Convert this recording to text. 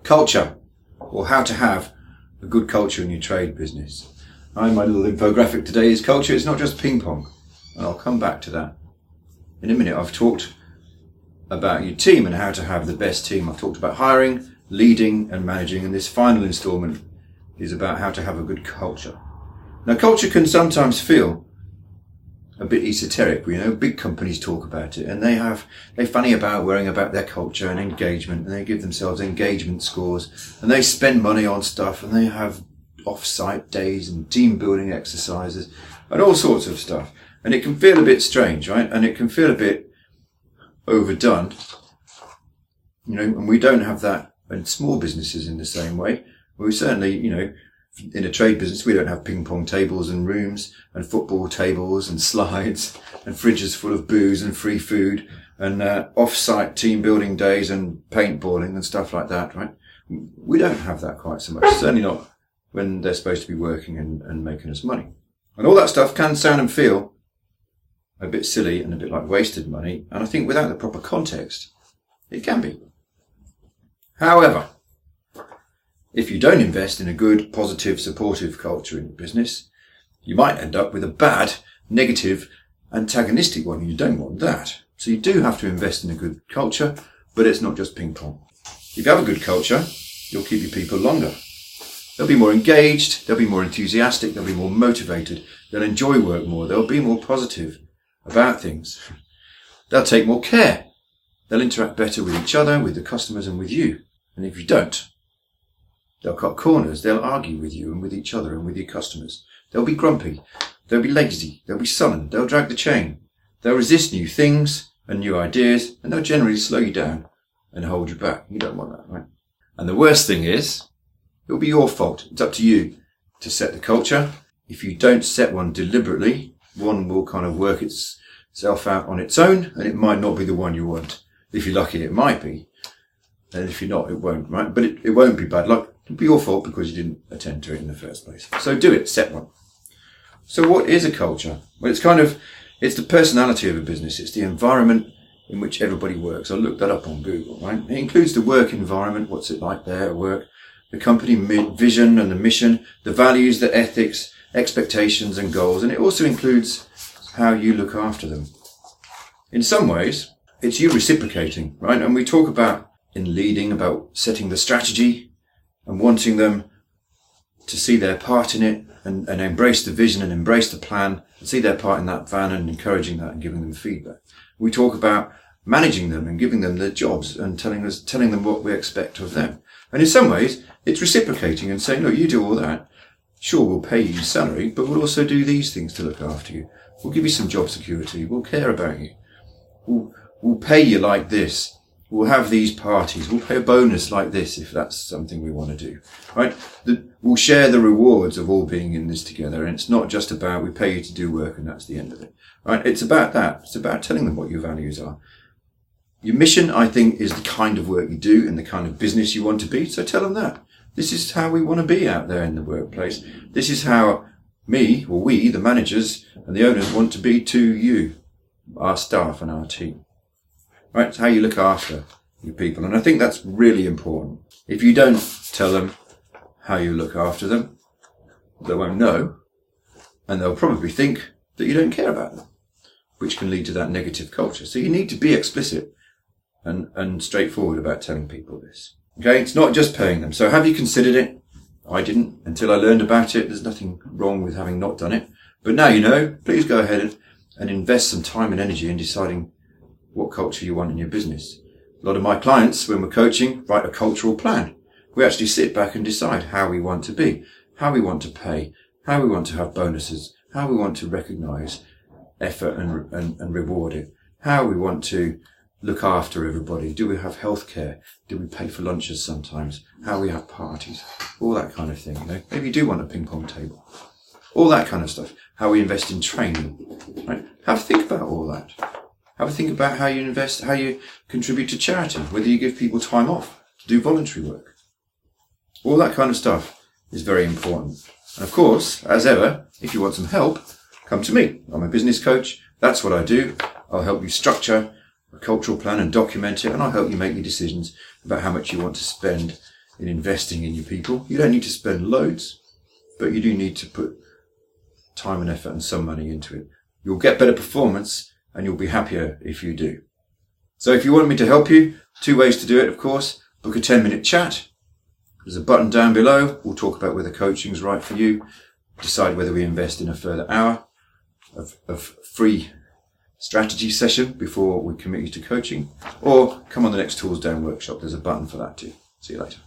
Culture, or how to have a good culture in your trade business. My little infographic today is culture. It's not just ping pong. And I'll come back to that in a minute. I've talked about your team and how to have the best team. I've talked about hiring, leading and managing. And this final installment is about how to have a good culture. Now, culture can sometimes feel a bit esoteric. Big companies talk about it, and they're funny about worrying about their culture and engagement, and they give themselves engagement scores, and they spend money on stuff, and they have off-site days and team building exercises and all sorts of stuff. And it can feel a bit strange, right? And it can feel a bit overdone, and we don't have that in small businesses in the same way. We certainly, in a trade business, we don't have ping-pong tables and rooms and football tables and slides and fridges full of booze and free food and off-site team building days and paintballing and stuff like that, right? We don't have that quite so much, certainly not when they're supposed to be working and making us money. And all that stuff can sound and feel a bit silly and a bit like wasted money, and I think without the proper context, it can be. However, if you don't invest in a good, positive, supportive culture in your business, you might end up with a bad, negative, antagonistic one. You don't want that. So you do have to invest in a good culture, but it's not just ping pong. If you have a good culture, you'll keep your people longer. They'll be more engaged, they'll be more enthusiastic, they'll be more motivated, they'll enjoy work more, they'll be more positive about things. They'll take more care. They'll interact better with each other, with the customers and with you. And if you don't, they'll cut corners, they'll argue with you and with each other and with your customers. They'll be grumpy, they'll be lazy, they'll be sullen, they'll drag the chain. They'll resist new things and new ideas, and they'll generally slow you down and hold you back. You don't want that, right? And the worst thing is, it'll be your fault. It's up to you to set the culture. If you don't set one deliberately, one will kind of work itself out on its own, and it might not be the one you want. If you're lucky, it might be. And if you're not, it won't, right? But it won't be bad luck. It'll be your fault because you didn't attend to it in the first place. So do it, set one. So what is a culture? Well, it's the personality of a business. It's the environment in which everybody works. I looked that up on Google, right? It includes the work environment. What's it like there at work? The company vision and the mission, the values, the ethics, expectations and goals. And it also includes how you look after them. In some ways, it's you reciprocating, right? And we talk about in leading about setting the strategy and wanting them to see their part in it and embrace the vision and embrace the plan and see their part in that plan and encouraging that and giving them feedback. We talk about managing them and giving them their jobs and telling them what we expect of them. And in some ways, it's reciprocating and saying, look, you do all that. Sure, we'll pay you salary, but we'll also do these things to look after you. We'll give you some job security. We'll care about you. We'll pay you like this. We'll have these parties. We'll pay a bonus like this if that's something we want to do, right? We'll share the rewards of all being in this together. And it's not just about we pay you to do work and that's the end of it, right? It's about that. It's about telling them what your values are. Your mission, I think, is the kind of work you do and the kind of business you want to be. So tell them that. This is how we want to be out there in the workplace. This is how we, the managers and the owners want to be to you, our staff and our team. Right? It's how you look after your people. And I think that's really important. If you don't tell them how you look after them, they won't know. And they'll probably think that you don't care about them, which can lead to that negative culture. So you need to be explicit and straightforward about telling people this. Okay? It's not just paying them. So have you considered it? I didn't until I learned about it. There's nothing wrong with having not done it. But now you know, please go ahead and invest some time and energy in deciding what culture you want in your business. A lot of my clients, when we're coaching, write a cultural plan. We actually sit back and decide how we want to be, how we want to pay, how we want to have bonuses, how we want to recognize effort and reward it, how we want to look after everybody. Do we have healthcare? Do we pay for lunches sometimes? How we have parties? All that kind of thing, you know. Maybe you do want a ping pong table. All that kind of stuff. How we invest in training, right? Have a think about all that. Have a think about how you invest, how you contribute to charity, whether you give people time off to do voluntary work. All that kind of stuff is very important. And of course, as ever, if you want some help, come to me. I'm a business coach. That's what I do. I'll help you structure a cultural plan and document it, and I'll help you make your decisions about how much you want to spend in investing in your people. You don't need to spend loads, but you do need to put time and effort and some money into it. You'll get better performance and you'll be happier if you do. So if you want me to help you, 2 ways to do it, of course. Book a 10-minute chat. There's a button down below. We'll talk about whether coaching's right for you. Decide whether we invest in a further hour of free strategy session before we commit you to coaching. Or come on the next Tools Down workshop. There's a button for that too. See you later.